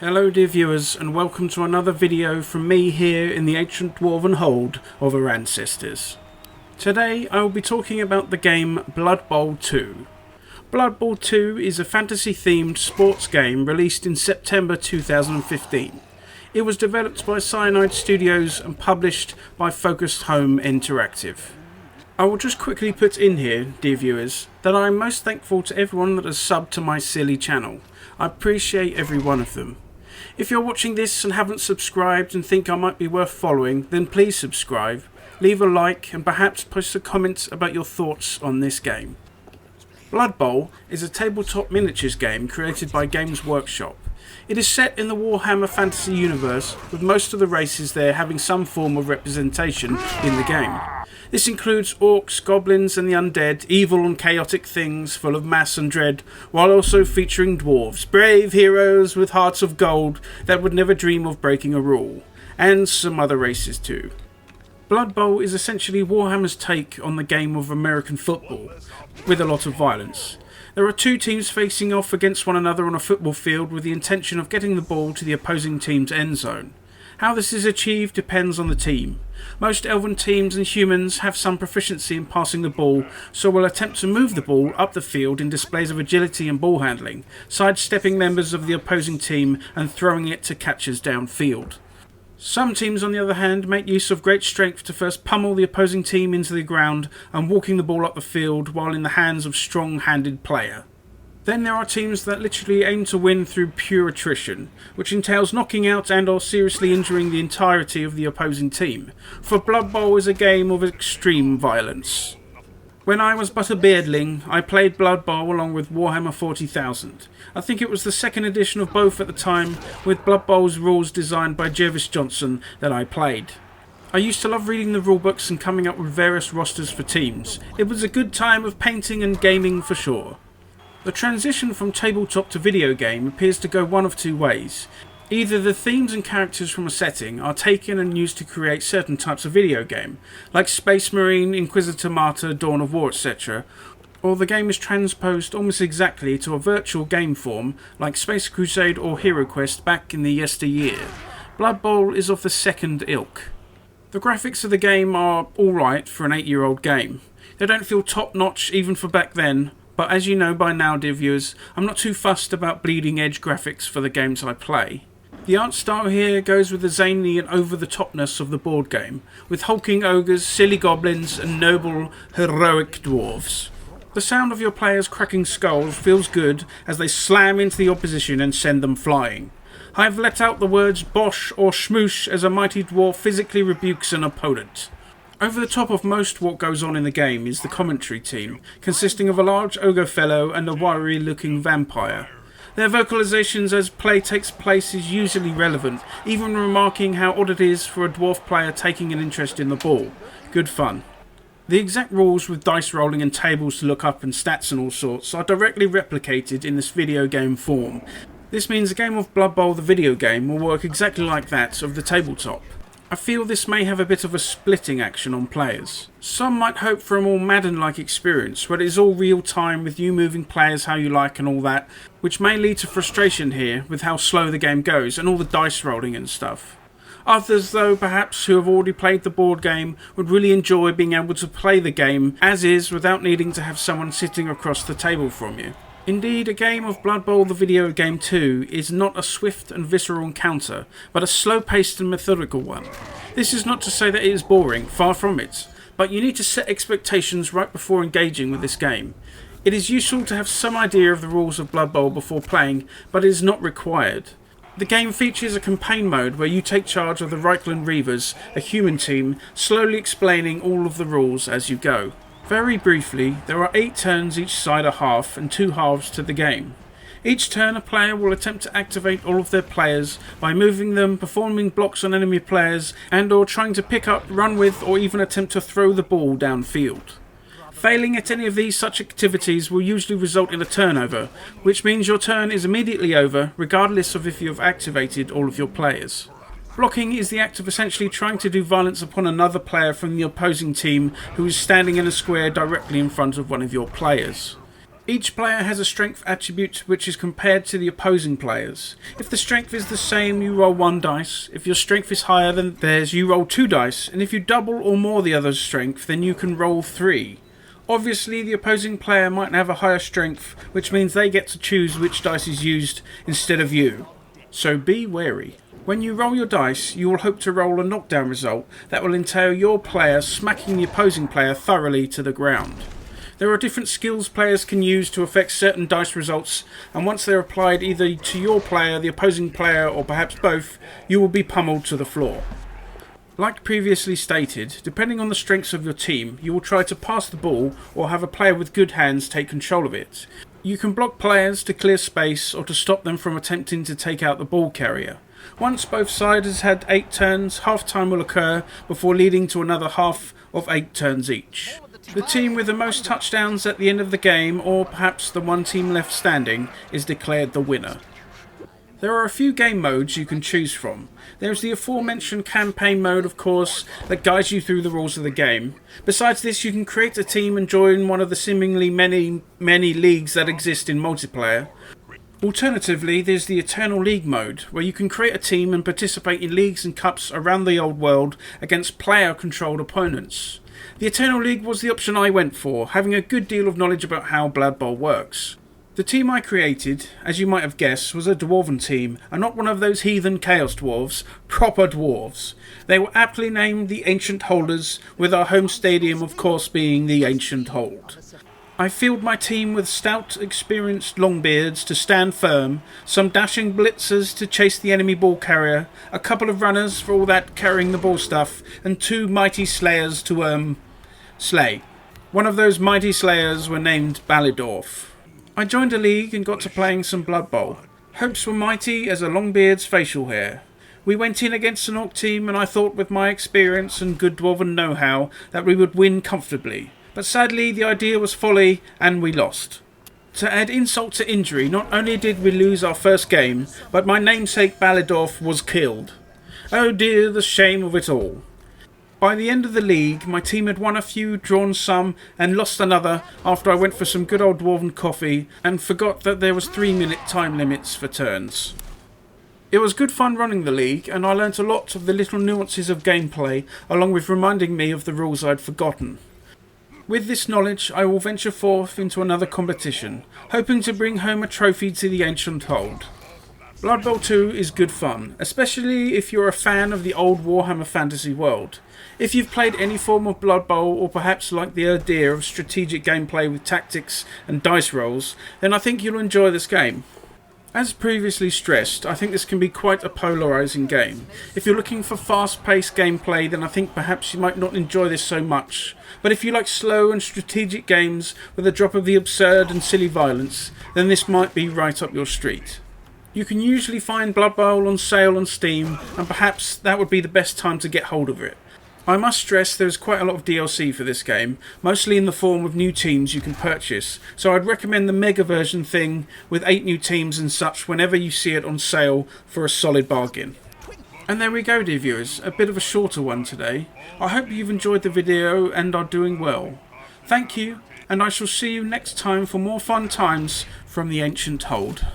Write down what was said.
Hello dear viewers, and welcome to another video from me here in the ancient dwarven hold of our ancestors. Today I will be talking about the game Blood Bowl 2. Blood Bowl 2 is a fantasy themed sports game released in September 2015. It was developed by Cyanide Studios and published by Focused Home Interactive. I will just quickly put in here, dear viewers, that I am most thankful to everyone that has subbed to my silly channel. I appreciate every one of them. If you're watching this and haven't subscribed and think I might be worth following, then please subscribe, leave a like and perhaps post a comment about your thoughts on this game. Blood Bowl is a tabletop miniatures game created by Games Workshop. It is set in the Warhammer fantasy universe, with most of the races there having some form of representation in the game. This includes orcs, goblins and the undead, evil and chaotic things full of mass and dread, while also featuring dwarves, brave heroes with hearts of gold that would never dream of breaking a rule, and some other races too. Blood Bowl is essentially Warhammer's take on the game of American football, with a lot of violence. There are two teams facing off against one another on a football field with the intention of getting the ball to the opposing team's end zone. How this is achieved depends on the team. Most elven teams and humans have some proficiency in passing the ball, so will attempt to move the ball up the field in displays of agility and ball handling, sidestepping members of the opposing team and throwing it to catchers downfield. Some teams, on the other hand, make use of great strength to first pummel the opposing team into the ground and walking the ball up the field while in the hands of strong-handed player. Then there are teams that literally aim to win through pure attrition, which entails knocking out and or seriously injuring the entirety of the opposing team, for Blood Bowl is a game of extreme violence. When I was but a beardling, I played Blood Bowl along with Warhammer 40,000. I think it was the second edition of both at the time, with Blood Bowl's rules designed by Jervis Johnson, that I played. I used to love reading the rulebooks and coming up with various rosters for teams. It was a good time of painting and gaming for sure. The transition from tabletop to video game appears to go one of two ways. Either the themes and characters from a setting are taken and used to create certain types of video game, like Space Marine, Inquisitor Martyr, Dawn of War, etc., or the game is transposed almost exactly to a virtual game form, like Space Crusade or Hero Quest back in the yesteryear. Blood Bowl is of the second ilk. The graphics of the game are alright for an 8-year-old game. They don't feel top-notch even for back then, but as you know by now, dear viewers, I'm not too fussed about bleeding edge graphics for the games I play. The art style here goes with the zany and over-the-topness of the board game, with hulking ogres, silly goblins and noble, heroic dwarves. The sound of your players cracking skulls feels good as they slam into the opposition and send them flying. I've let out the words bosh or schmoosh as a mighty dwarf physically rebukes an opponent. Over the top of most what goes on in the game is the commentary team, consisting of a large ogre fellow and a wiry looking vampire. Their vocalizations as play takes place is usually relevant, even remarking how odd it is for a dwarf player taking an interest in the ball. Good fun. The exact rules with dice rolling and tables to look up and stats and all sorts are directly replicated in this video game form. This means a game of Blood Bowl the video game will work exactly like that of the tabletop. I feel this may have a bit of a splitting action on players. Some might hope for a more Madden-like experience, where it is all real time with you moving players how you like and all that, which may lead to frustration here with how slow the game goes and all the dice rolling and stuff. Others though, perhaps, who have already played the board game would really enjoy being able to play the game as is without needing to have someone sitting across the table from you. Indeed, a game of Blood Bowl the video game 2 is not a swift and visceral encounter, but a slow-paced and methodical one. This is not to say that it is boring, far from it, but you need to set expectations right before engaging with this game. It is useful to have some idea of the rules of Blood Bowl before playing, but it is not required. The game features a campaign mode where you take charge of the Reichland Reavers, a human team, slowly explaining all of the rules as you go. Very briefly, there are 8 turns each side a half and 2 halves to the game. Each turn a player will attempt to activate all of their players by moving them, performing blocks on enemy players and or trying to pick up, run with or even attempt to throw the ball downfield. Failing at any of these such activities will usually result in a turnover, which means your turn is immediately over regardless of if you have activated all of your players. Blocking is the act of essentially trying to do violence upon another player from the opposing team who is standing in a square directly in front of one of your players. Each player has a strength attribute which is compared to the opposing players. If the strength is the same, you roll 1 dice. If your strength is higher than theirs, you roll 2 dice. And if you double or more the other's strength, then you can roll 3. Obviously, the opposing player might have a higher strength, which means they get to choose which dice is used instead of you. So be wary. When you roll your dice, you will hope to roll a knockdown result that will entail your player smacking the opposing player thoroughly to the ground. There are different skills players can use to affect certain dice results, and once they're applied either to your player, the opposing player, or perhaps both, you will be pummeled to the floor. Like previously stated, depending on the strengths of your team, you will try to pass the ball or have a player with good hands take control of it. You can block players to clear space or to stop them from attempting to take out the ball carrier. Once both sides has had 8 turns, half time will occur before leading to another half of 8 turns each. The team with the most touchdowns at the end of the game, or perhaps the one team left standing, is declared the winner. There are a few game modes you can choose from. There is the aforementioned campaign mode, of course, that guides you through the rules of the game. Besides this, you can create a team and join one of the seemingly many leagues that exist in multiplayer. Alternatively, there's the Eternal League mode, where you can create a team and participate in leagues and cups around the old world against player-controlled opponents. The Eternal League was the option I went for, having a good deal of knowledge about how Blood Bowl works. The team I created, as you might have guessed, was a Dwarven team, and not one of those heathen Chaos Dwarves, proper Dwarves. They were aptly named the Ancient Holders, with our home stadium of course being the Ancient Hold. I filled my team with stout, experienced longbeards to stand firm, some dashing blitzers to chase the enemy ball carrier, a couple of runners for all that carrying the ball stuff, and 2 mighty slayers to, slay. One of those mighty slayers were named Dwarf. I joined a league and got to playing some Blood Bowl. Hopes were mighty as a longbeard's facial hair. We went in against an orc team and I thought with my experience and good dwarven know-how that we would win comfortably. But sadly the idea was folly and we lost. To add insult to injury, not only did we lose our first game, but my namesake Dwarf was killed. Oh dear, the shame of it all. By the end of the league, my team had won a few, drawn some, and lost another after I went for some good old dwarven coffee and forgot that there was 3-minute time limits for turns. It was good fun running the league, and I learnt a lot of the little nuances of gameplay, along with reminding me of the rules I'd forgotten. With this knowledge, I will venture forth into another competition, hoping to bring home a trophy to the Ancient Hold. Blood Bowl 2 is good fun, especially if you're a fan of the old Warhammer fantasy world. If you've played any form of Blood Bowl, or perhaps like the idea of strategic gameplay with tactics and dice rolls, then I think you'll enjoy this game. As previously stressed, I think this can be quite a polarising game. If you're looking for fast-paced gameplay, then I think perhaps you might not enjoy this so much. But if you like slow and strategic games with a drop of the absurd and silly violence, then this might be right up your street. You can usually find Blood Bowl on sale on Steam, and perhaps that would be the best time to get hold of it. I must stress there is quite a lot of DLC for this game, mostly in the form of new teams you can purchase, so I'd recommend the Mega version thing with 8 new teams and such whenever you see it on sale for a solid bargain. And there we go, dear viewers, a bit of a shorter one today. I hope you've enjoyed the video and are doing well. Thank you, and I shall see you next time for more fun times from the Ancient Hold.